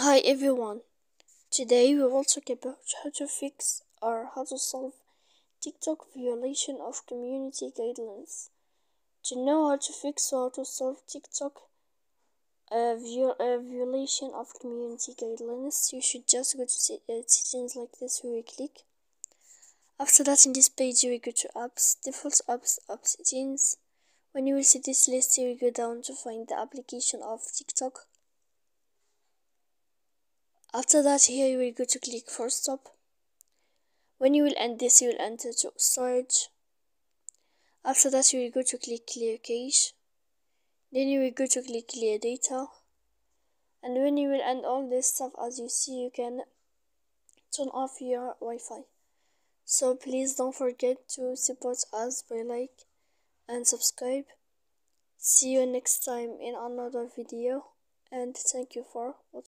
Hi everyone, today we will talk about how to fix or how to solve TikTok violation of community guidelines. To know how to fix or how to solve TikTok violation of community guidelines, you should just go to settings like this where we click. After that, in this page you will go to apps, default apps, app settings. When you will see this list, you will go down to find the application of TikTok. After that, here you will go to click for stop. When you will end this, you will enter to storage. After that, you will go to click clear cache. Then you will go to click clear data. And when you will end all this stuff, as you see, you can turn off your Wi-Fi. So please don't forget to support us by like and subscribe. See you next time in another video, and thank you for watching.